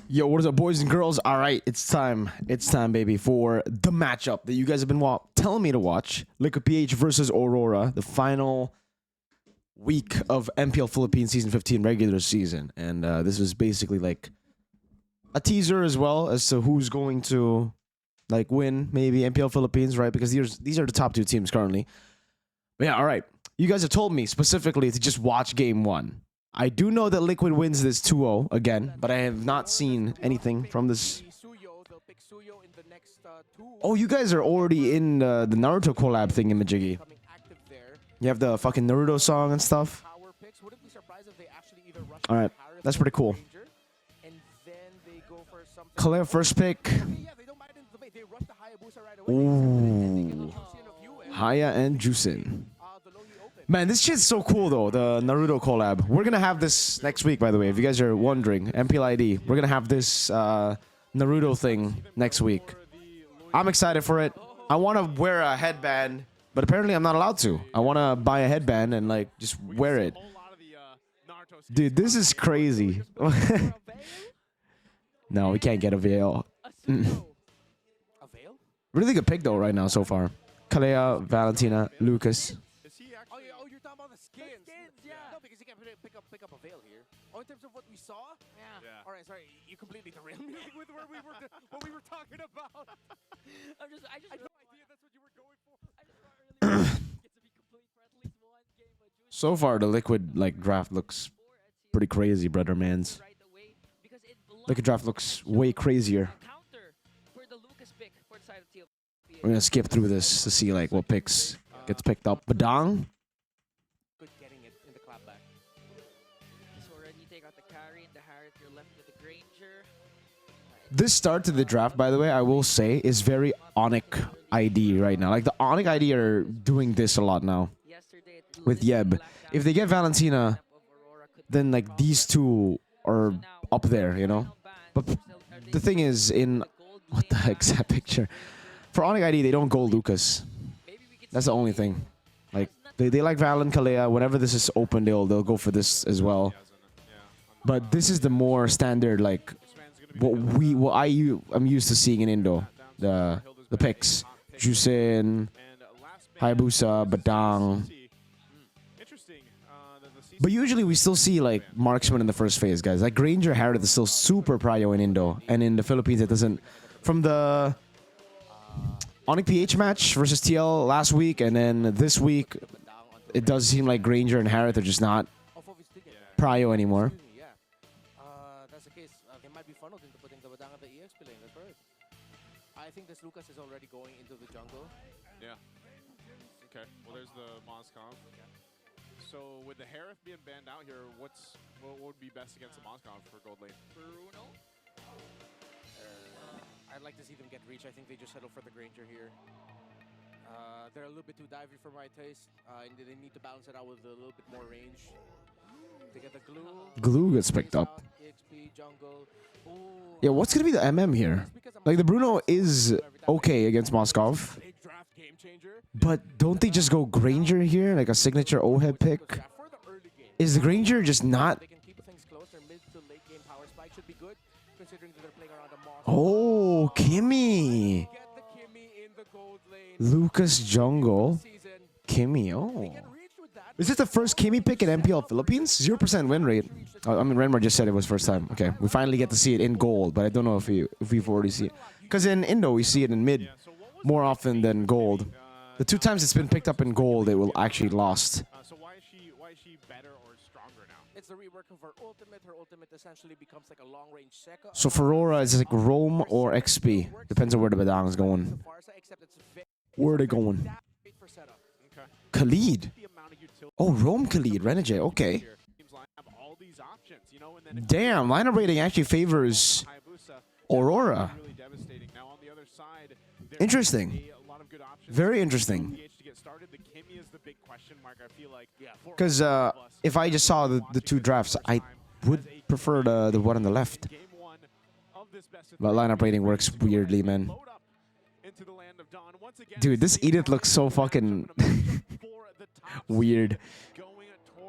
Yo, what is up, boys and girls? All right, it's time. It's time, baby, for the matchup that you guys have been telling me to watch. Liquid PH versus Aurora, the final week of MPL Philippines Season 15 regular season. And this is basically like a teaser as well as to who's going to like win maybe MPL Philippines, right? Because these are the top two teams currently. But yeah, all right. You guys have told me specifically to just watch game one. I do know that Liquid wins this 2-0 again, but I have not seen anything from this. Oh, you guys are already in the Naruto collab thing in Majiggy. You have the fucking Naruto song and stuff. Alright, that's pretty cool. Kalea first pick. Ooh. Haya and Jusin. Man, this shit's so cool though, the Naruto collab. We're gonna have this next week, by the way, if you guys are wondering. MPL ID. We're gonna have this Naruto thing next week. I'm excited for it. I want to wear a headband, but apparently I'm not allowed to. I want to buy a headband and like just wear it. Dude, this is crazy. No, we can't get a veil. Really good pick though right now so far. Kalea, Valentina, Lucas. Pick up a veil here. Oh, in terms of what we saw? Yeah. All right, sorry, you completely derailed me with what we were talking about. I just had no idea that's what you were going for. I just really get to be complete for at least one game. So far, the Liquid like draft looks pretty crazy, brother mans. Liquid draft looks way crazier. We're gonna skip through this to see like what picks gets picked up. Badang. This start to the draft, by the way, I will say, is very Onic ID right now. Like, the Onic ID are doing this a lot now. With Yeb. If they get Valentina, then, like, these two are up there, you know? But the thing is, in... What the heck's that picture? For Onic ID, they don't go Lucas. That's the only thing. Like, they like Valen, Kalea. Whenever this is open, they'll go for this as well. But this is the more standard, like... I'm used to seeing in Indo, the picks, Jusin, Hayabusa, Badang. But usually we still see like marksman in the first phase, guys. Like Granger Harriet is still super prio in Indo, and in the Philippines it doesn't. From the Onic PH match versus TL last week, and then this week, it does seem like Granger and Harriet are just not prio anymore. I think this Lucas is already going into the jungle. Yeah. Okay. Well, there's the Moskov. So with the Harith being banned out here, what would be best against the Moskov for gold lane? Bruno? I'd like to see them get reach. I think they just settle for the Granger here. They're a little bit too divey for my taste. They need to balance it out with a little bit more range. They get the glue. Glue gets picked up. Yeah, what's gonna be the MM here? Like the Bruno is okay against Moskov, but don't they just go Granger here, like a signature OHEB pick? Is the Granger just not? Oh, Kimmy, Lucas Jungle, Kimmy. Oh. Is this the first Kimmy pick in MPL Philippines? 0% win rate. I mean, Renmar just said it was first time. Okay, we finally get to see it in gold, but I don't know if we've already seen it. Because in Indo, we see it in mid more often than gold. The 2 times it's been picked up in gold, it will actually lost. So why is she better or stronger now? It's the rework of her ultimate. Her ultimate essentially becomes like a long-range Sekka. So for Aurora, it's like Roam or XP. Depends on where the Badang is going. Where are they going? Khalid. Oh, Rome Khalid, Renegade, okay. Damn, lineup rating actually favors Aurora. Interesting. Very interesting. Because if I just saw the 2 drafts, I would prefer the one on the left. But lineup rating works weirdly, man. Dude, this Edith looks so fucking weird.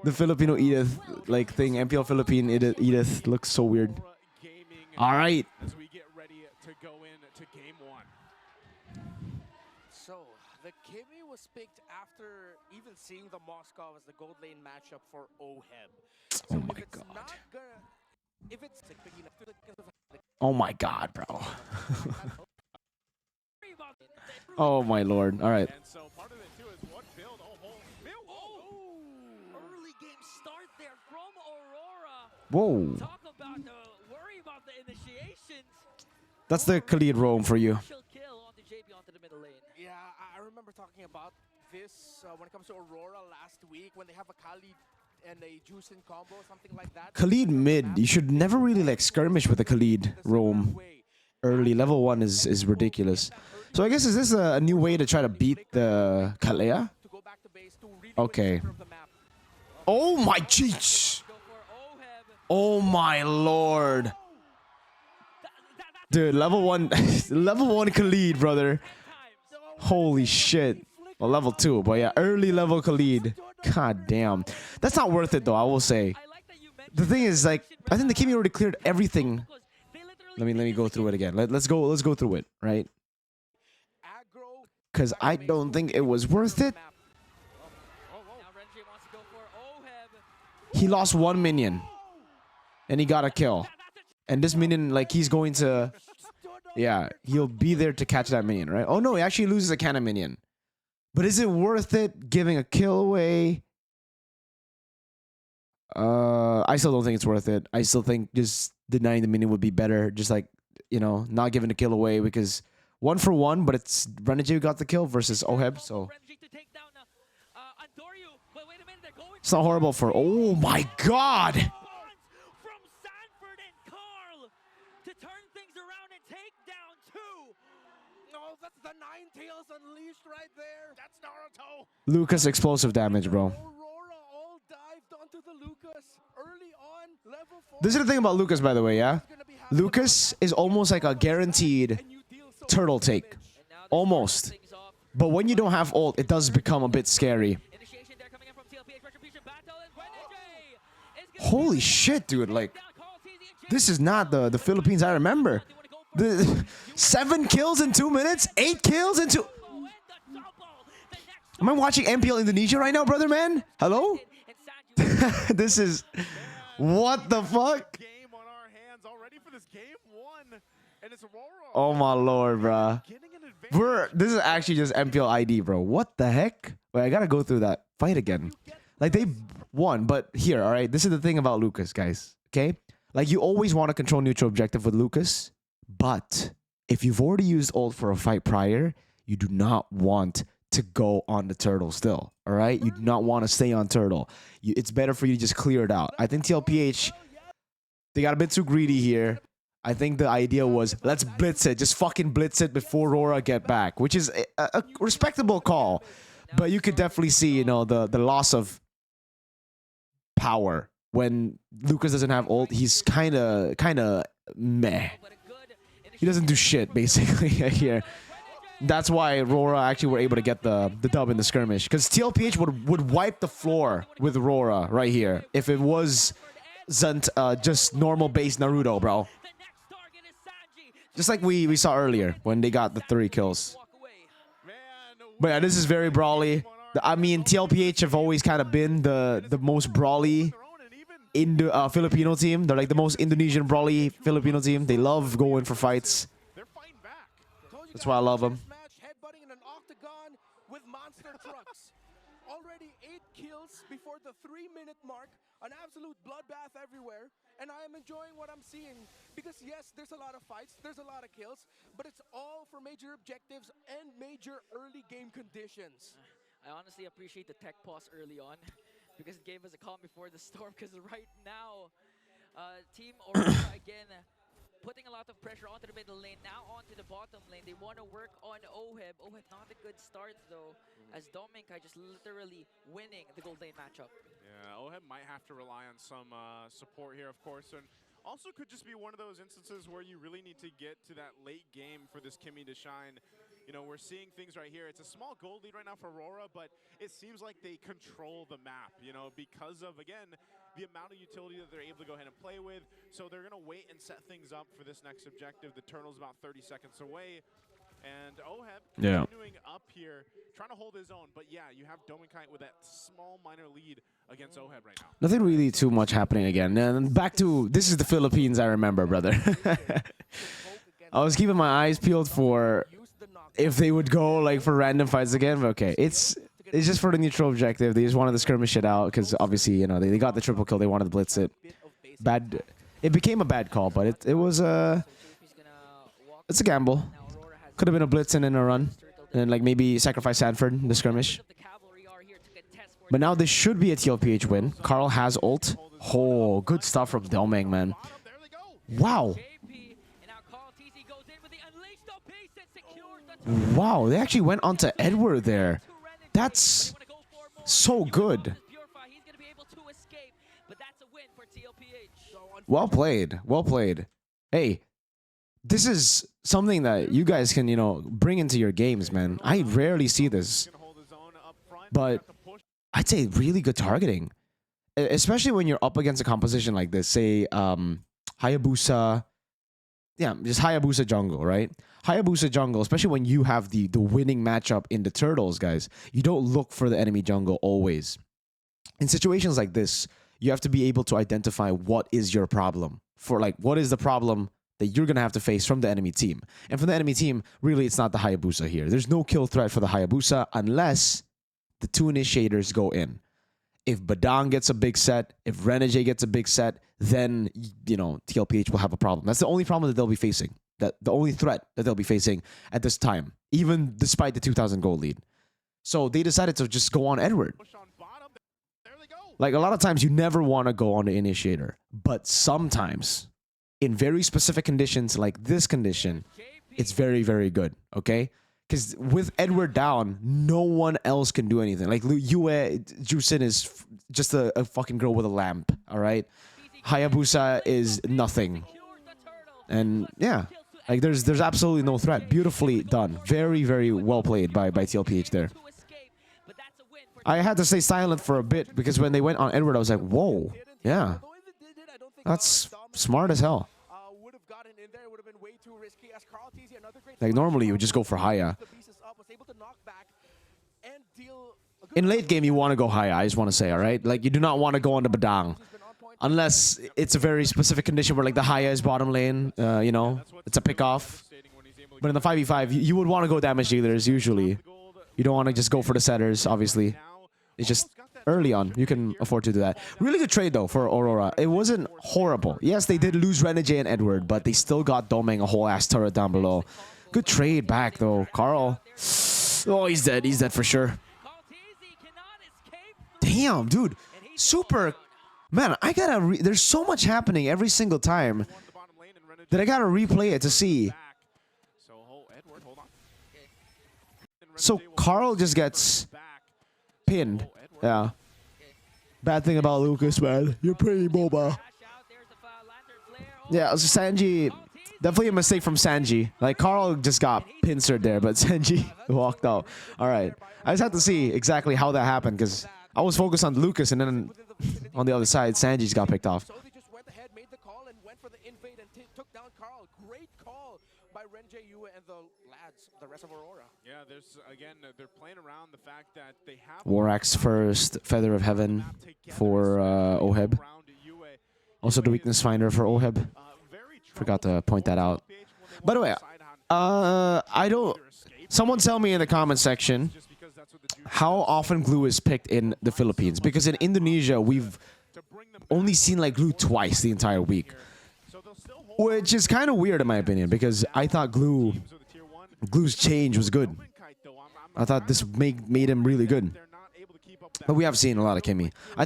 The Filipino Edith like thing, MPL Philippine Edith looks so weird. All right. As we get ready to go into game one. So, the Kimmy was picked after even seeing the Moskov as the gold lane matchup for OHEB. So Oh my if it's God. not gonna, if it's like picking up Oh my God, bro. Oh my Lord. All right. And so part of it too is what build. early game start there from Aurora. Whoa. Talk about the worry about the initiations. That's the Khalid roam for you. Kill onto JP onto the middle lane. Yeah, I remember talking about this when it comes to Aurora last week when they have a Khalid and a Juicing combo, something like that. Khalid mid. You should never really like skirmish with a Khalid roam. Early level 1 is ridiculous. So I guess is this a new way to try to beat the Kalea? Okay. Oh my jeez. Oh my Lord. Dude, level 1 level 1 Khalid, brother. Holy shit. Well, level 2, but yeah, early level Khalid. God damn. That's not worth it though, I will say. The thing is, like, I think the Kimmy already cleared everything. Let me go through it again. Let's go through it, right? Cause I don't think it was worth it. He lost 1 minion. And he got a kill. And this minion, like, he's going to... Yeah, he'll be there to catch that minion, right? Oh no, he actually loses a cannon minion. But is it worth it giving a kill away? I still don't think it's worth it. I still think just denying the minion would be better. Just like, you know, not giving the kill away because 1 for 1, but it's Renegade who got the kill versus OHEB, so... It's not horrible for... Oh my God! That's the Nine Tails unleashed right there. That's Naruto. Lucas explosive damage, bro. Aurora all dived onto the Lucas early on level 4. This is the thing about Lucas, by the way, yeah? Lucas is almost like a guaranteed turtle take. Almost. But when you don't have ult, it does become a bit scary. Holy shit, dude. Like, this is not the Philippines I remember. 7 kills in 2 minutes? 8 kills in 2... Am I watching MPL Indonesia right now, brother, man? Hello? This is... What the fuck? Game on our hands already for this game 1. And it's Aurora. Oh my Lord, bruh. This is actually just MPL ID, bro. What the heck? Wait, I gotta go through that fight again. Like, they won, but here, all right? This is the thing about Lucas, guys. Okay? Like, you always want to control neutral objective with Lucas. But if you've already used ult for a fight prior, you do not want to go on the turtle still. All right? You do not want to stay on turtle. It's better for you to just clear it out. I think TLPH, they got a bit too greedy here. I think the idea was, let's blitz it. Just fucking blitz it before Aurora get back, which is a respectable call. But you could definitely see, you know, the loss of power. When Lucas doesn't have ult, he's kind of meh. He doesn't do shit, basically, here. That's why Aurora actually were able to get the dub in the skirmish. Because TLPH would wipe the floor with Aurora right here. If it wasn't just normal base Naruto, bro. Just like we saw earlier when they got the 3 kills. But yeah, this is very brawly. I mean, TLPH have always kind of been the most brawly in the Filipino team. They're like the most Indonesian brawly Filipino team. They love going for fights. That's why I love them. Headbutting in an octagon with monster trucks. Already 8 kills before the 3-minute mark. An absolute bloodbath everywhere. And I am enjoying what I'm seeing. Because yes, there's a lot of fights, there's a lot of kills, but it's all for major objectives and major early game conditions. I honestly appreciate the tech pause early on. Because it gave us a calm before the storm. Because right now, Team Aurora again putting a lot of pressure onto the middle lane, now onto the bottom lane. They want to work on OHEB. OHEB not a good start though, as Dominkai just literally winning the gold lane matchup. Yeah, OHEB might have to rely on some support here, of course, and also could just be one of those instances where you really need to get to that late game for this Kimmy to shine. You know, we're seeing things right here. It's a small gold lead right now for Aurora, but it seems like they control the map, you know, because of, again, the amount of utility that they're able to go ahead and play with. So they're going to wait and set things up for this next objective. The Turtle's about 30 seconds away. And Oheb continuing up here, trying to hold his own. But yeah, you have Dominkite with that small minor lead against Oheb right now. Nothing really too much happening again. And back to, this is the Philippines I remember, brother. I was keeping my eyes peeled for if they would go like for random fights again. But okay, it's just for the neutral objective. They just wanted to skirmish it out because obviously, you know, they got the triple kill. They wanted to blitz it. Bad. It became a bad call, but it's a gamble. Could have been a blitz and then a run. And like maybe sacrifice Sanford in the skirmish. But now this should be a TLPH win. Carl has ult. Oh, good stuff from Delmang, man. Wow. Wow, they actually went onto Edward there. That's so good. Well played. Well played. Hey, this is something that you guys can, you know, bring into your games, man. I rarely see this. But I'd say really good targeting. Especially when you're up against a composition like this. Say, Hayabusa. Yeah, just Hayabusa jungle, right? Hayabusa jungle, especially when you have the winning matchup in the Turtles, guys. You don't look for the enemy jungle always. In situations like this, you have to be able to identify what is your problem. For like, what is the problem that you're going to have to face from the enemy team. And from the enemy team, really, it's not the Hayabusa here. There's no kill threat for the Hayabusa unless the two initiators go in. If Badang gets a big set, if Renegade gets a big set, then, you know, TLPH will have a problem. That's the only problem that they'll be facing. The only threat that they'll be facing at this time, even despite the 2,000 gold lead. So they decided to just go on Edward. Like, a lot of times you never want to go on the initiator. But sometimes, in very specific conditions like this condition, it's very, very good, okay? Because with Edward down, no one else can do anything. Like, Yue Jusin is just a fucking girl with a lamp, all right? Hayabusa is nothing. And, yeah, like, there's absolutely no threat. Beautifully done. Very, very well played by TLPH there. I had to stay silent for a bit because when they went on Edward, I was like, whoa, yeah. That's smart as hell. Like, normally you would just go for Haya. In late game, you want to go Haya, I just want to say, alright? Like, you do not want to go on the Badang. Unless it's a very specific condition where, like, the Haya is bottom lane, you know, it's a pick-off. But in the 5v5, you would want to go damage dealers, usually. You don't want to just go for the setters, obviously. It's just early on, you can afford to do that. Really good trade, though, for Aurora. It wasn't horrible. Yes, they did lose Renegade and Edward, but they still got Domeng a whole ass turret down below. Good trade back, though. Carl. Oh, he's dead. He's dead for sure. Damn, dude. Super. Man, I gotta... There's so much happening every single time that I gotta replay it to see. So Carl just gets pinned. Yeah. Bad thing about Lucas, man. You're pretty mobile. Yeah, so Sanji... Definitely a mistake from Sanji. Like, Carl just got pincered there, but Sanji walked out. Alright. I just had to see exactly how that happened, because I was focused on Lucas, and then on the other side, Sanji's got picked off. So they just went ahead, made the call, and went for the invade and took down Carl. Great call by Renjay, Yue, and the lads, the rest of Aurora. Yeah, there's, again, they're playing around the fact that they have... Warax first, Feather of Heaven for Oheb. Also the weakness finder for Oheb. Forgot to point that out. By the way, I don't... Someone tell me in the comment section how often glue is picked in the Philippines. Because in Indonesia, we've only seen like glue twice the entire week. Which is kind of weird in my opinion, because I thought glue's change was good. I thought this made him really good. But we have seen a lot of Kimmy. I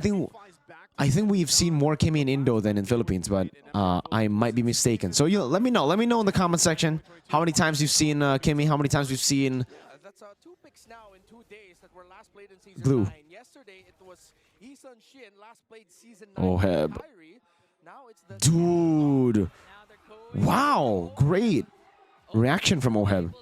think we've seen more Kimmy in Indo than in Philippines, but I might be mistaken. So let me know. Let me know in the comment section how many times you've seen Kimmy, how many times we've seen That's 2 picks now in 2 days that were last played in season Glue. 9. Yesterday it was Isan Shin, last played season 9. Oheb. Now it's the Dude. Wow, great reaction from Oheb.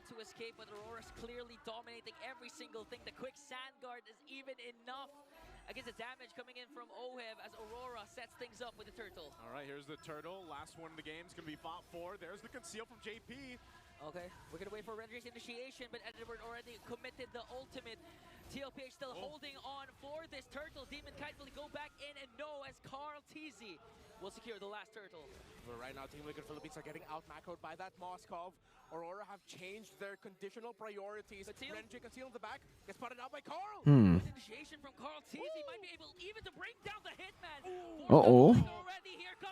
against the damage coming in from Ohev as Aurora sets things up with the turtle. All right, here's the turtle. Last one in the game is going to be fought for. There's the conceal from JP. Okay, we're gonna wait for Rendra's initiation, but Edward already committed the ultimate. TLPH still holding on for this turtle. Demon Kite will go back in, and no, as Carl TZ will secure the last turtle. But right now, Team Liquid Philippines are getting out-macroed by that Moskov. Aurora have changed their conditional priorities. Renji concealed in the back, gets spotted out by Carl. Initiation from Carl TZ might be able even to bring down the Hitman. Uh-oh.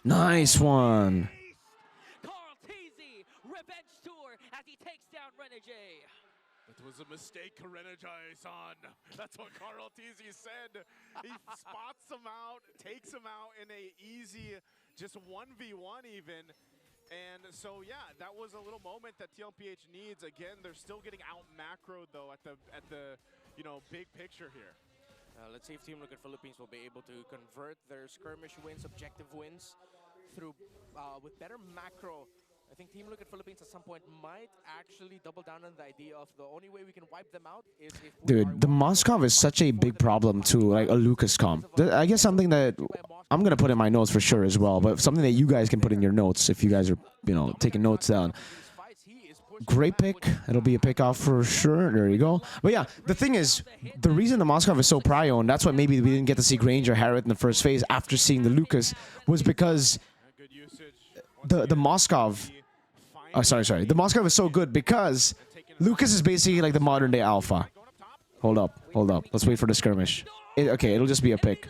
Nice one. Carl TZ, revenge tour as he takes down Renegade. It was a mistake, Karenajai-san. That's what Carl TZ said. He spots him out, takes him out in a easy, just 1v1 even. And so, yeah, that was a little moment that TLPH needs. Again, they're still getting out macroed though at the big picture here. Let's see if Team Liquid Philippines will be able to convert their skirmish wins, objective wins, through with better macro. I think Team Liquid Philippines at some point might actually double down on the idea of the only way we can wipe them out is if Dude, the Moskov is such a big problem to like a Lucas comp. I guess something that I'm gonna put in my notes for sure as well, but something that you guys can put in your notes if you guys are, taking notes down. Great pick. It'll be a pick off for sure. There you go. But yeah, the thing is, the reason the Moskov is so prio, and that's why maybe we didn't get to see Granger Harriet in the first phase after seeing the Lucas, was because the Moskov. Oh, sorry. The Moskov is so good because Lucas is basically like the modern day alpha. Hold up. Let's wait for the skirmish. Okay, it'll just be a pick.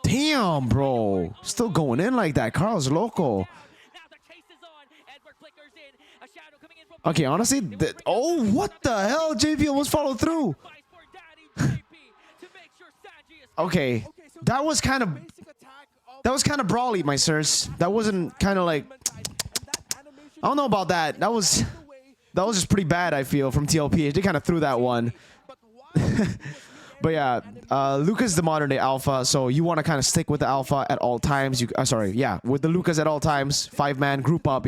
Damn, bro. Still going in like that. Carl's loco. Okay, honestly, oh, what the hell? JP almost followed through. Okay, that was kind of brawly, my sirs. That wasn't kind of like, I don't know about that. That was just pretty bad, I feel, from TLPH. They kind of threw that one. But yeah, Lucas is the modern day alpha, so you want to kind of stick with the alpha at all times. With the Lucas at all times, 5-man group up,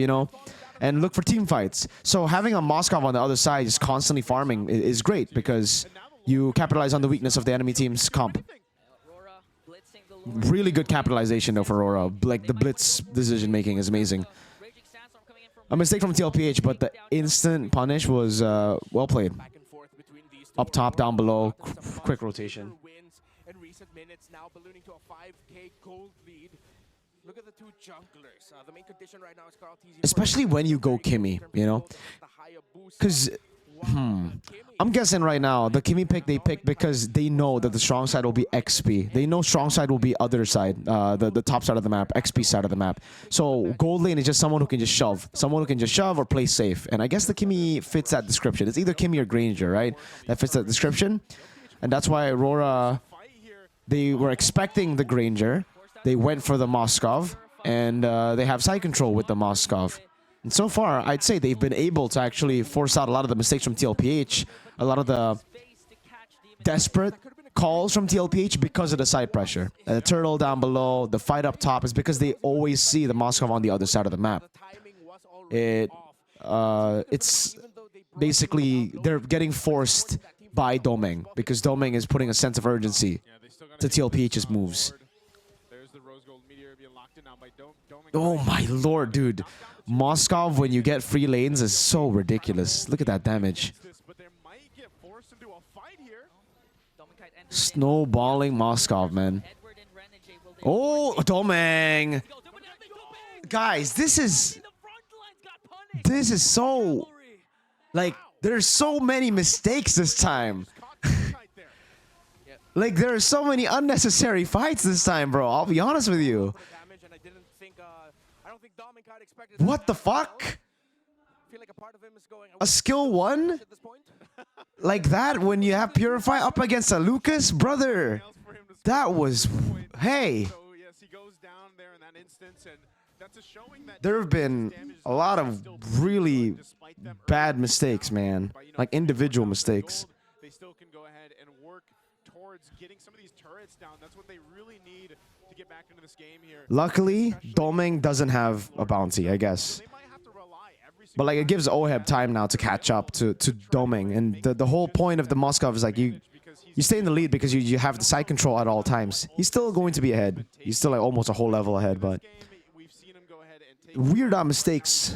and look for team fights. So having a Moskov on the other side just constantly farming is great because you capitalize on the weakness of the enemy team's comp. Really good capitalization though for Aurora. Like the blitz decision making is amazing. A mistake from TLPH, but the instant punish was well played. Up top, down below, quick rotation. In recent minutes now ballooning to a 5K gold lead. Look at the two junglers. The main condition right now is Carl TZ. Especially when you go Kimmy, because I'm guessing right now the Kimmy pick they picked because they know that the strong side will be XP. They know strong side will be other side, the top side of the map, XP side of the map. So gold lane is just someone who can just shove, or play safe. And I guess the Kimmy fits that description. It's either Kimmy or Granger, right? That fits that description. And that's why Aurora, they were expecting the Granger. They went for the Moskov, and they have side control with the Moskov. And so far, I'd say they've been able to actually force out a lot of the mistakes from TLPH, a lot of the desperate calls from TLPH because of the side pressure. The turtle down below, the fight up top is because they always see the Moskov on the other side of the map. It's basically they're getting forced by Domeng because Domeng is putting a sense of urgency to TLPH's moves. Oh my lord, dude. Moskov, when you get free lanes, is so ridiculous. Look at that damage. Snowballing Moskov, man. Oh, Domeng. Guys, this is so... Like, there's so many mistakes this time. Like, there are so many unnecessary fights this time, bro. I'll be honest with you. What the fuck? A skill 1? Like that when you have Purify up against a Lucas? Brother, that was... Hey. There have been a lot of really bad mistakes, man. Like individual mistakes. They still can go ahead and work towards getting some of these turrets down. That's what they really need to get back into this game here. Luckily, Domeng doesn't have a bounty, I guess. They might have to rely But like it gives Oheb time now to catch up to Doming, and the whole point of the Moskov is like you stay in the lead because you have the side control at all times. He's still going to be ahead. He's still like almost a whole level ahead, but weird mistakes.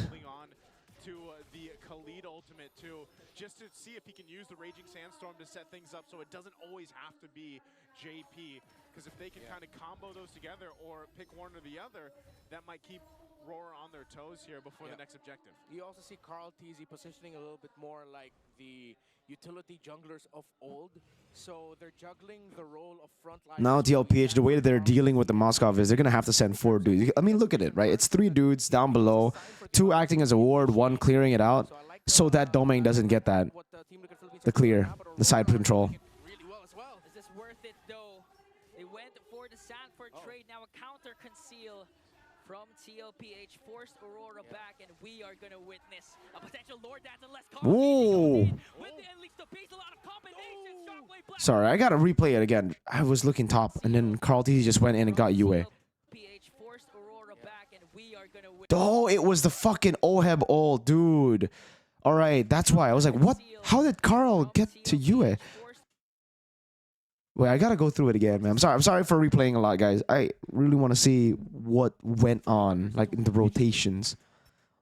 Just to see if he can use the Raging Sandstorm to set things up so it doesn't always have to be JP. Because if they can kind of combo those together or pick one or the other, that might keep Aurora on their toes here before the next objective. You also see Carl TZ positioning a little bit more like the utility junglers of old. So they're juggling the role of frontline. Now TLPH, the way that they're dealing with the Moskov is they're going to have to send 4 dudes. I mean, look at it, right? It's 3 dudes down below, 2 acting as a ward, 1 clearing it out, so that Domain doesn't get that, the clear, the side control. Is this worth it though? They went for the Sanford trade, now a counter conceal from TLPH, forced Aurora back, and we are gonna witness a potential Lord Dance unless Ooh. Sorry, I gotta replay it again. I was looking top, and then Carl T just went in and got UA. Oh, it was the fucking Oheb ult, dude. Alright, that's why. I was like, what? How did Carl get to UA? Wait, I gotta go through it again, man. I'm sorry for replaying a lot, guys. I really want to see what went on, like, in the rotations.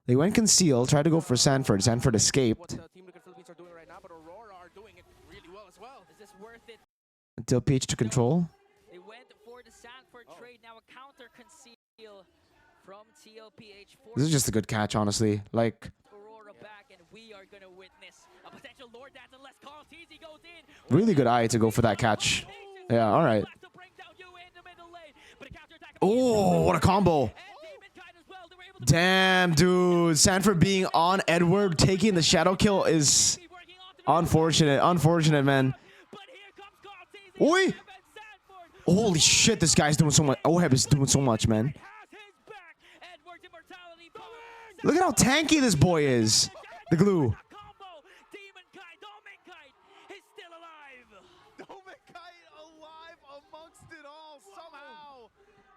They went conceal, tried to go for Sanford. Sanford escaped. Until PH took control. They went for the Sanford trade, now a counter conceal from TLPH. This is just a good catch, honestly. Like, Aurora back, and we are gonna witness a potential Lord Dance unless Carl TZ goes in. really good eye to go for that catch. Yeah, alright. Oh, what a combo. Damn, dude. Sanford being on Edward, taking the shadow kill is unfortunate. Unfortunate, man. Oi! Holy shit, this guy's doing so much. Oheb is doing so much, man. Look at how tanky this boy is. The glue.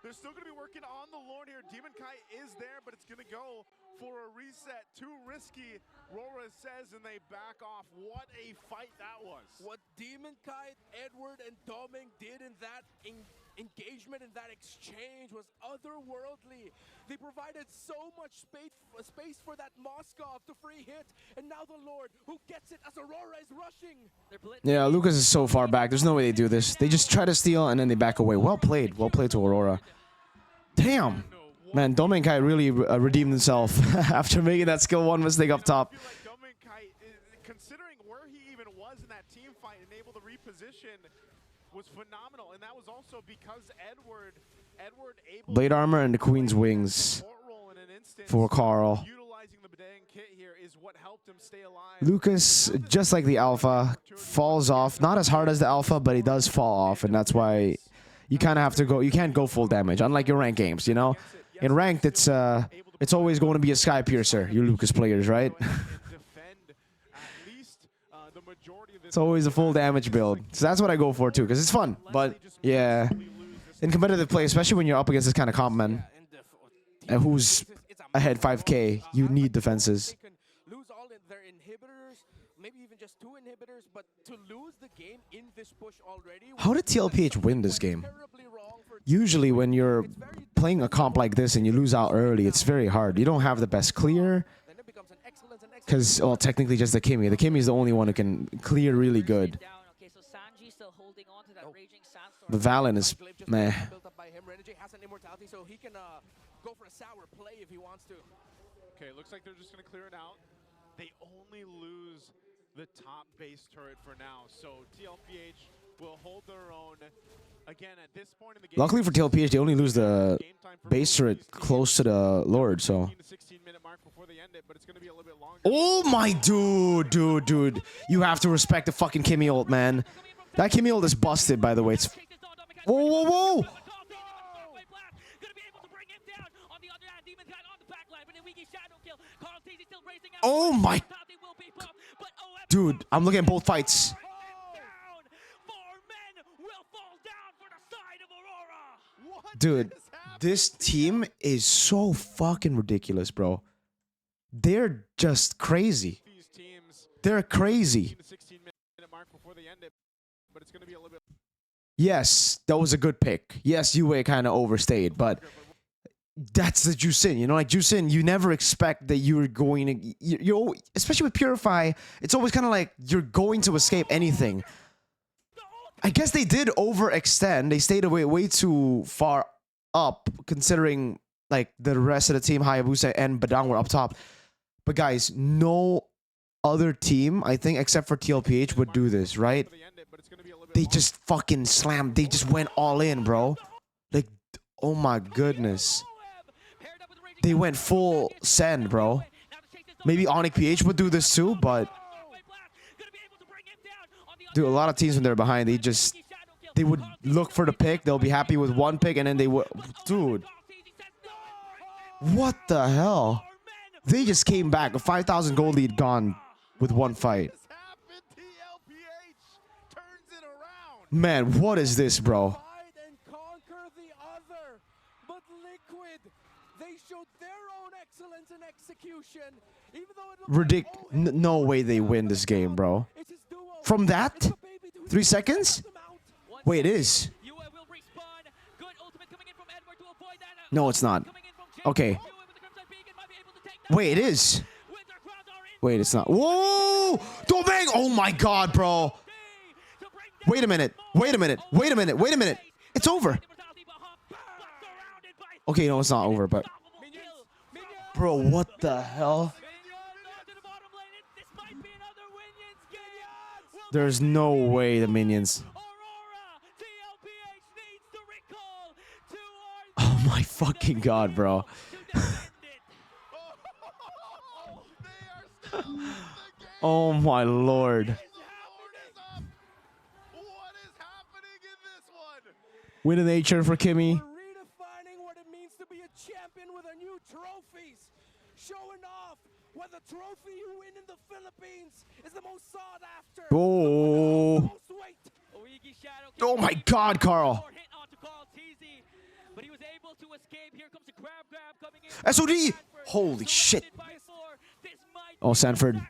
They're still going to be working on the Lord here. Demon Kite is there, but it's going to go for a reset. Too risky, Aurora says, and they back off. What a fight that was. What Demon Kite, Edward, and Doming did in that engagement, in that exchange, was otherworldly. They provided so much space for that Moskov to free hit, and now the Lord, who gets it as Aurora is rushing. Yeah, Lucas is so far back. There's no way they do this. They just try to steal, and then they back away. Well played. Well played to Aurora. Damn. Man, Domenkai really redeemed himself after making that skill 1 mistake up top. I feel like Domenkai, considering where he even was in that team fight and able to reposition, was phenomenal. And that was also because Edward able Blade armor and the Queen's wings for Carl. utilizing the Bedang kit here is what helped him stay alive. Lucas, just like the Alpha, falls off. Not as hard as the Alpha, but he does fall off, and that's why you kind of have to go. You can't go full damage, unlike your ranked games, you know? In ranked, it's always going to be a Sky Piercer, you Lucas players, right? It's always a full damage build. So that's what I go for, too, because it's fun. But, yeah, in competitive play, especially when you're up against this kind of comp, man, and who's ahead 5k, you need defenses. Lose all their inhibitors, maybe even just 2 inhibitors, but to lose the game in this push already. How did TLPH win this game? Usually when you're playing a comp like this and you lose out early, it's very hard. You don't have the best clear. Because, well, technically just the Kimmy. The Kimmy is the only one who can clear really good. The Valen is meh. So he can go for a sour play if he wants to. Okay, looks like they're just going to clear it out. They only lose the top base turret for now, so TLPH will hold their own. Again, at this point in the game, Luckily for TLPH, they only lose the base turret close to the Lord, so. Oh my dude. You have to respect the fucking Kimmy ult, man. That Kimmy ult is busted, by the way. It's... Whoa! Oh my... Dude, I'm looking at both fights. Dude, this team is so fucking ridiculous, bro. they're just crazy. These teams They're crazy. 16-minute mark before they end it, but it's going to be a little bit. Yes, that was a good pick. Yes, Yue kind of overstayed, but that's the Jusin. You know, like Jusin, you never expect that you're going to, you especially with Purify, it's always kind of like you're going to escape anything. I guess they did overextend. They stayed away way too far up, considering like the rest of the team, Hayabusa and Badang were up top. But guys, no other team, I think, except for TLPH would do this, right? They just fucking slammed. They just went all in, bro. Like, oh my goodness. They went full send, bro. Maybe Onyx PH would do this too, but dude, a lot of teams when they're behind, they would look for the pick. They'll be happy with one pick, and then they would, dude. What the hell? They just came back. A 5,000 gold lead gone with one fight. Man, what is this, bro? No way they win this game, bro. From that? 3 seconds? Wait, it is. No, it's not. Okay. Wait, it is. Wait, it's not. Whoa! Domeng! Oh my god, bro. Wait a minute. Wait a minute. Wait a minute. Wait a minute. It's over. Okay, no, it's not over, but... Bro, what the hell? There's no way the minions... Oh my fucking god, bro. Oh my lord. Win an H for Kimmy. Redefining what it means to be a champion with a new trophies. Showing off what the trophy you win in the Philippines is the most sought after. Oh. Oh my god, Carl. But he was able to escape. Here comes a grab coming in. SOD! Holy shit. Oh, Sanford.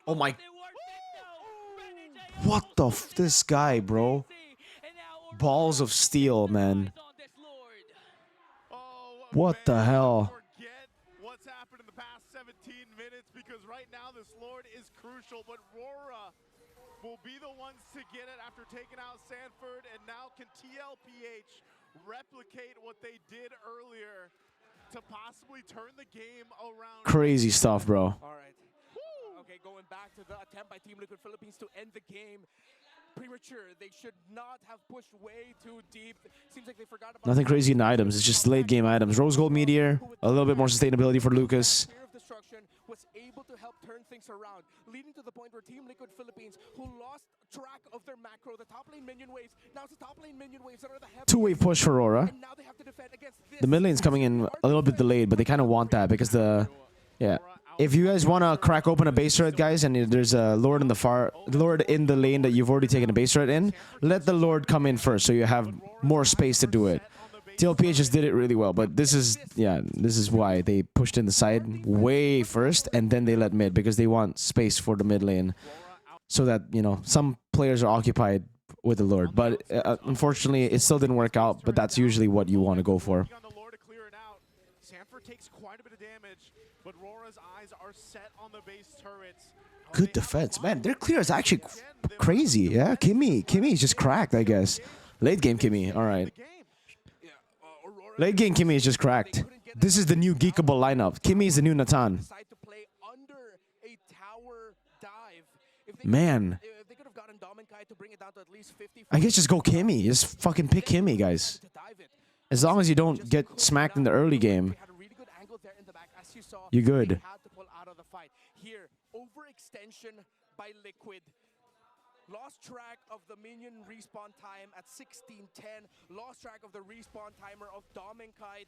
Oh my. What the f... This guy, bro. Balls of steel, man. What the hell? Forget what's happened in the past 17 minutes, because right now this Lord is crucial, but Aurora will be the ones to get it after taking out Sanford, and now can TLPH replicate what they did earlier to possibly turn the game around? Crazy stuff, bro. All right. Okay, going back to the attempt by Team Liquid Philippines to end the game. Premature. They should not have pushed way too deep. Seems like they forgot about Nothing crazy in items. It's just late game items. Rose Gold Meteor. A little bit more sustainability for Lucas. Fear of destruction was able to help turn things around, leading to the point where Team Liquid Philippines, who lost track of their macro, the top lane minion waves, now it's the top lane minion waves that are the heavy. Two-way push for Aurora. And now they have to defend against this. The mid lane's coming in a little bit delayed, but they kind of want that because the... Yeah. If you guys want to crack open a base turret, guys, and there's a Lord in the lane that you've already taken a base turret in, let the Lord come in first so you have more space to do it. TLPH just did it really well, but this is why they pushed in the side way first, and then they let mid, because they want space for the mid lane so that, you know, some players are occupied with the Lord. But unfortunately, it still didn't work out, but that's usually what you want to go for. Sanford takes quite a bit of damage, but Aurora's eyes are set on the base turrets. Good defense, man. Their clear is actually crazy. Yeah, Kimmy is just cracked, I guess. Late game Kimmy. All right. Late game Kimmy is just cracked. This is the new geekable lineup. Kimmy is the new Natan. Man. I guess just go Kimmy. Just fucking pick Kimmy, guys. As long as you don't get smacked in the early game, you're good. Here, overextension by Liquid. Lost track of the minion respawn time at 16:10. Lost track of the respawn timer of Dominkite.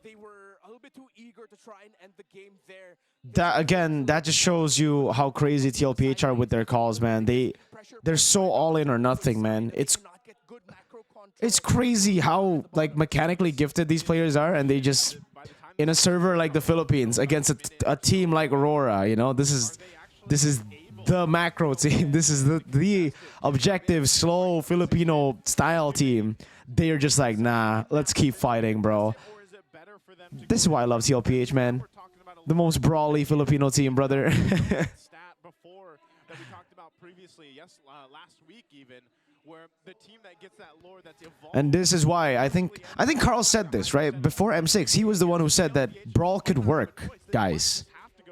They were a little bit too eager to try and end the game there. That again, that just shows you how crazy TLPH are with their calls, man. They're so all in or nothing, man. It's crazy how like mechanically gifted these players are, and they just in a server like the Philippines against a team like Aurora. You know, this is the macro team. This is the objective, slow Filipino style team. They're just like, nah, let's keep fighting, bro. This is why I love TLPH, man. The most brawly Filipino team, brother. Stat before that we talked about previously, last week even, where the team that gets that lore that's evolved. And this is why I think Carl said this, right? Before M6, he was the one who said that Brawl could work, guys.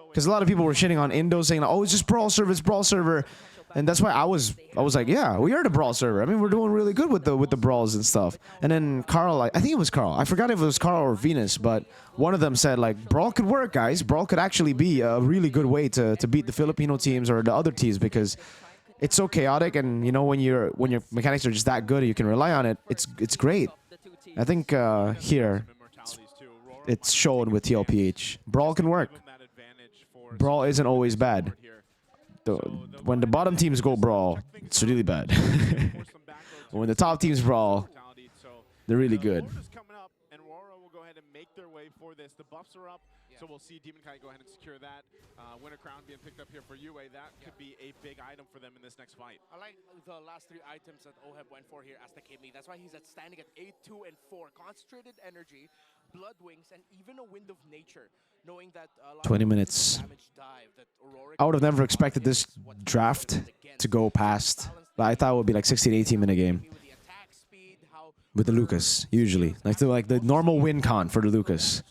Because a lot of people were shitting on Indo saying, oh, it's just Brawl server, it's Brawl server. And that's why I was like, yeah, we are the Brawl server. I mean, we're doing really good with the Brawls and stuff. And then Carl, I think it was Carl. I forgot if it was Carl or Venus, but one of them said, like, Brawl could work, guys. Brawl could actually be a really good way to beat the Filipino teams or the other teams, because it's so chaotic, and you know, when your mechanics are just that good, you can rely on it. It's great. I think here it's shown with TLPH. Brawl can work. Brawl isn't always bad. When the bottom teams go Brawl, it's really bad. When the top teams Brawl, they're really good. Coming up, and Aurora will go ahead and make their way for this. The buffs are up, so we'll see Demon Kite go ahead and secure that. Winter Crown being picked up here for UA. That could be a big item for them in this next fight. I like the last 3 items that OHEB went for here as the Kimmy. That's why he's standing at 8, 2, and 4. Concentrated energy, blood wings, and even a wind of nature. Knowing that 20 minutes. I would have never expected this draft to go past. I thought it would be like 16, 18 minute game. With the Lucas, usually. Like the normal win con for the Lucas.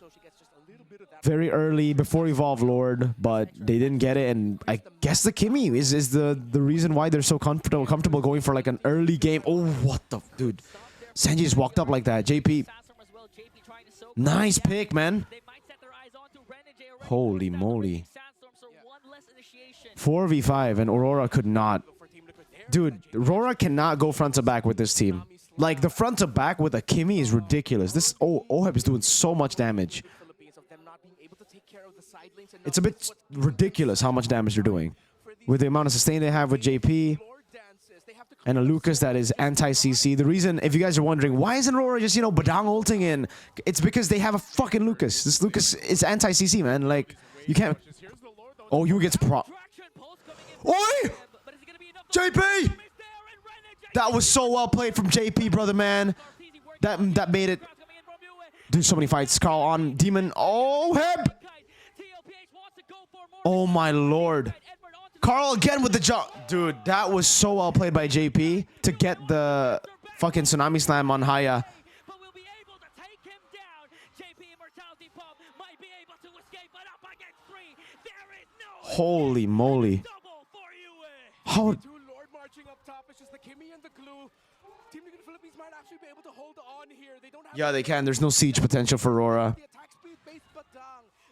Very early, before Evolve Lord, but they didn't get it, and I guess the Kimmy is the reason why they're so comfortable going for like an early game. Oh, what the... Dude. Sanji just walked up like that. JP. Nice pick, man. Holy moly. 4v5 and Aurora could not. Dude, Aurora cannot go front to back with this team. Like, the front to back with a Kimmy is ridiculous. This OHEB is doing so much damage. It's a bit ridiculous how much damage they're doing. With the amount of sustain they have with JP. And a Lucas that is anti-CC. The reason, if you guys are wondering, why isn't Aurora just, you know, Badang ulting in? It's because they have a fucking Lucas. This Lucas is anti-CC, man. Like, you can't... Oh, you gets pro... Oi! JP! That was so well played from JP, brother, man. That made it... Dude, so many fights. Carl on Demon. Oh, Heb! Oh, my lord. Carl again with the jump. Dude, that was so well played by JP to get the fucking Tsunami Slam on Haya. Holy moly. How... Yeah, they can. There's no siege potential for Aurora.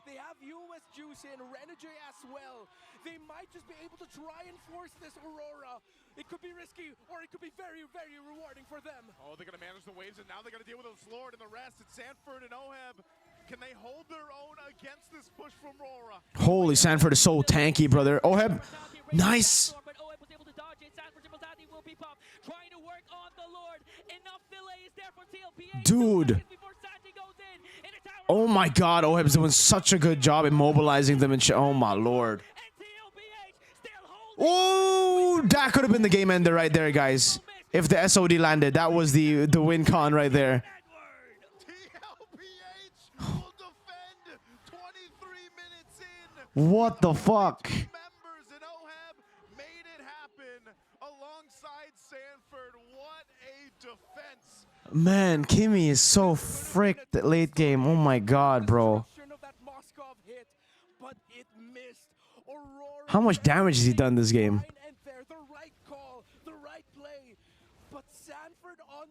They have US Juice and Renegade as well. They might just be able to try and force this Aurora. It could be risky, or it could be very, very rewarding for them. Oh, they're going to manage the waves, and now they're going to deal with those Lord and the rest. It's Sanford and OHEB. Can they hold their own against this push from Aurora? Holy, Sanford is so tanky, brother. OHEB, nice. Dude. Oh my god, OHEB's doing such a good job immobilizing them and oh my lord. Oh, that could have been the game ender right there, guys. If the SOD landed, that was the win con right there. TLPH will defend 23 minutes in. What the fuck? Members in OHEB made it happen alongside Sanford. What a defense. Man, Kimmy is so fricked at late game. Oh my god, bro. How much damage has he done this game?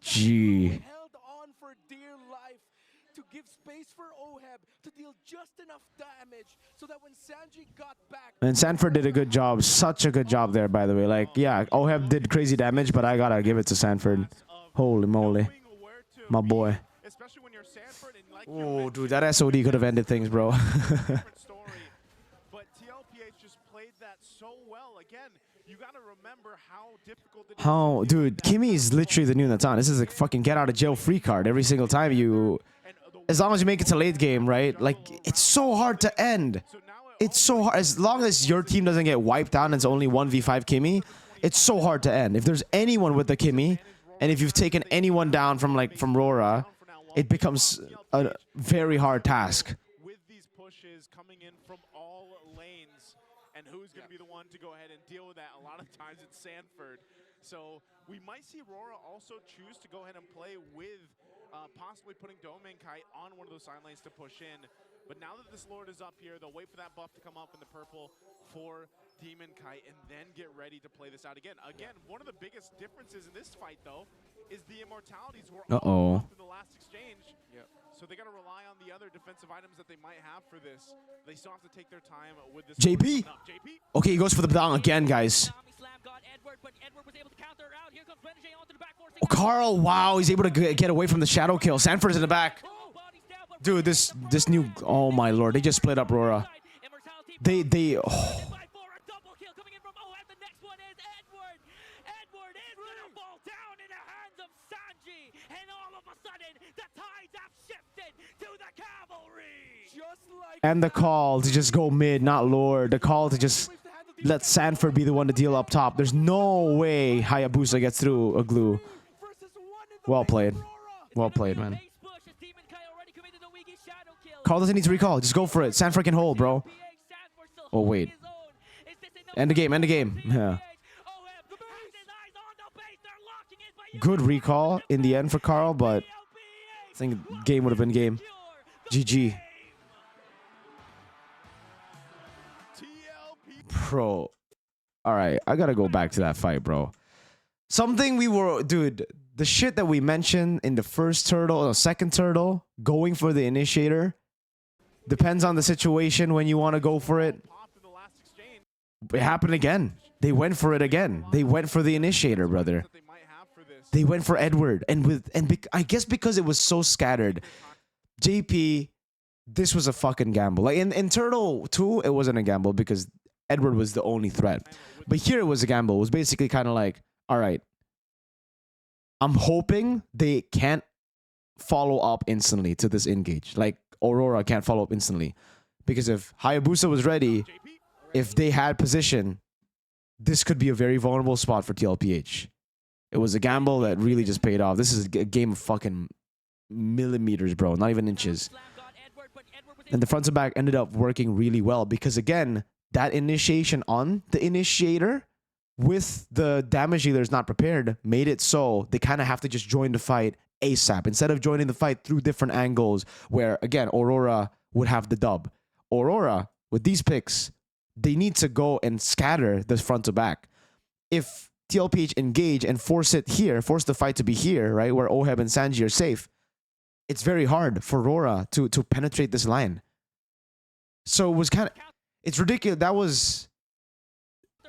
Gee. To give space for OHEB to deal just enough damage so that when Sanji got back. And Sanford did a good job. Such a good job there, by the way. Like, yeah, OHEB did crazy damage, but I gotta give it to Sanford. Holy moly. My boy. Oh, dude, that SOD could have ended things, bro. But TLPH just played that so well. Again, you gotta remember how difficult it is. How, dude, Kimmy is literally the new Natan. This is a fucking get out of jail free card every single time you as long as you make it to late game, right? Like, it's so hard to end. It's so hard. As long as your team doesn't get wiped out and it's only 1v5 Kimmy, it's so hard to end. If there's anyone with the Kimmy, and if you've taken anyone down from Aurora, it becomes a very hard task. With these pushes coming in from all lanes, and who's going to be the one to go ahead and deal with that? A lot of times it's Sanford. So we might see Aurora also choose to go ahead and play with possibly putting Dome and Kite on one of those side lanes to push in. But now that this Lord is up here, they'll wait for that buff to come up in the purple for Demon Kite and then get ready to play this out again. Again, one of the biggest differences in this fight, though, is the immortalities were all off in the last exchange. So they got to rely on the other defensive items that they might have for this. They still have to take their time with this. JP? Okay, he goes for the down again, guys. Oh, Carl, wow, he's able to get away from the shadow kill. Sanford's in the back. Dude, this new, oh my lord, they just split up Aurora. Oh. And the call to just go mid, not Lord. The call to just let Sanford be the one to deal up top. There's no way Hayabusa gets through a glue. Well played. Well played, man. Carl doesn't need to recall. Just go for it. Sanford can hold, bro. Oh, wait. End the game. End the game. Yeah. Good recall in the end for Carl, but I think game would have been game. GG. Bro. Alright, I gotta go back to that fight, bro. Something we were... Dude, the shit that we mentioned in the first turtle, or second turtle, going for the initiator, depends on the situation when you want to go for it. It happened again. They went for it again. They went for the initiator, brother. They went for Edward. I guess because it was so scattered, JP, this was a fucking gamble. Like in Turtle 2, it wasn't a gamble because Edward was the only threat. But here it was a gamble. It was basically kind of like, all right, I'm hoping they can't follow up instantly to this engage. Like Aurora can't follow up instantly. Because if Hayabusa was ready, if they had position, this could be a very vulnerable spot for TLPH. It was a gamble that really just paid off. This is a game of fucking millimeters, bro. Not even inches. And the front to back ended up working really well because, again, that initiation on the initiator with the damage dealers not prepared made it so they kind of have to just join the fight ASAP instead of joining the fight through different angles where, again, Aurora would have the dub. Aurora, with these picks, they need to go and scatter the front to back. If TLPH engage and force it here, force the fight to be here, right, where Oheb and Sanji are safe, it's very hard for Aurora to penetrate this line. So it was kind of... It's ridiculous.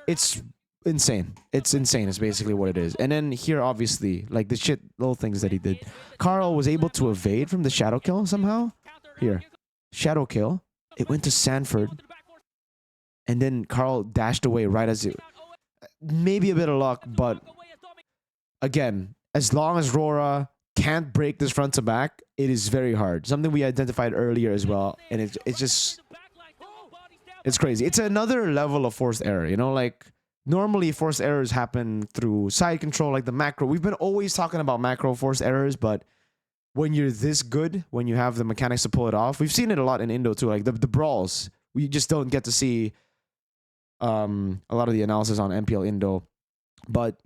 It's insane. It's insane is basically what it is. And then here, obviously, like the shit little things that he did. Carl was able to evade from the shadow kill somehow. Here. Shadow kill. It went to Sanford. And then Carl dashed away right as it... Maybe a bit of luck, but... Again, as long as Aurora can't break this front to back, it is very hard. Something we identified earlier as well. And it's just... It's crazy. It's another level of forced error, you know, like normally forced errors happen through side control, like the macro. We've been always talking about macro forced errors, but when you're this good, when you have the mechanics to pull it off, we've seen it a lot in Indo too, like the brawls. We just don't get to see a lot of the analysis on MPL Indo, but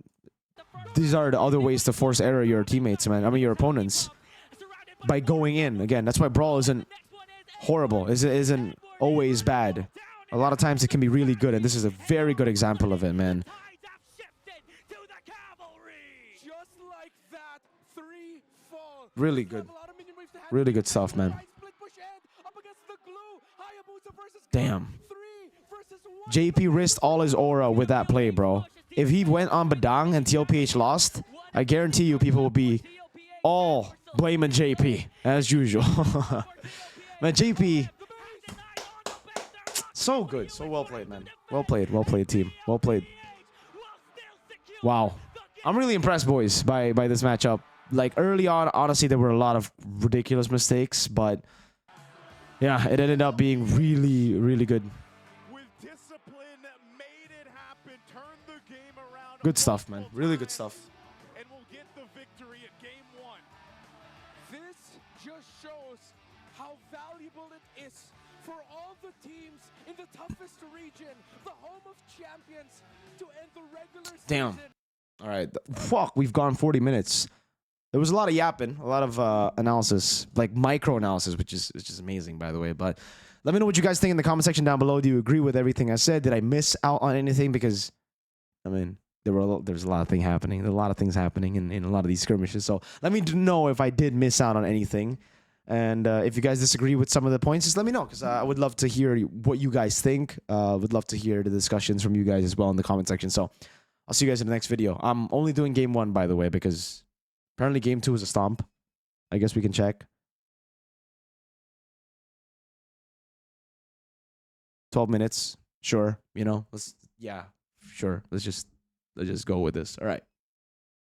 these are the other ways to force error your teammates, man. I mean, your opponents by going in. Again, that's why Brawl isn't horrible. Isn't always bad. A lot of times it can be really good, and this is a very good example of it, man. Really good. Really good stuff, man. Damn. JP risked all his aura with that play, bro. If he went on Badang and TLPH lost, I guarantee you people will be all blaming JP, as usual. Man, JP... So good. So well played, man. Well played. Well played, team. Well played. Wow. I'm really impressed, boys, by this matchup. like early on, honestly, there were a lot of ridiculous mistakes, but yeah, it ended up being really, really good. With discipline, made it happen, turned the game around. Good stuff, man. Really good stuff. And we'll get the victory at game 1. This just shows how valuable it is for all the teams in the toughest region, the home of champions, to end the regular Damn. season. All right. Fuck, we've gone 40 minutes. There was a lot of yapping, a lot of analysis, like micro analysis, which is amazing, by the way. But let me know what you guys think in the comment section down below. Do you agree with everything I said? Did I miss out on anything? Because, I mean, there's a lot of things happening. There's a lot of things happening in a lot of these skirmishes. So let me know if I did miss out on anything. And if you guys disagree with some of the points, just let me know, because I would love to hear what you guys think. Would love to hear the discussions from you guys as well in the comment section. So I'll see you guys in the next video. I'm only doing game 1, by the way, because apparently game 2 is a stomp. I guess we can check. 12 minutes. Sure. You know, yeah, sure. Let's just go with this. All right.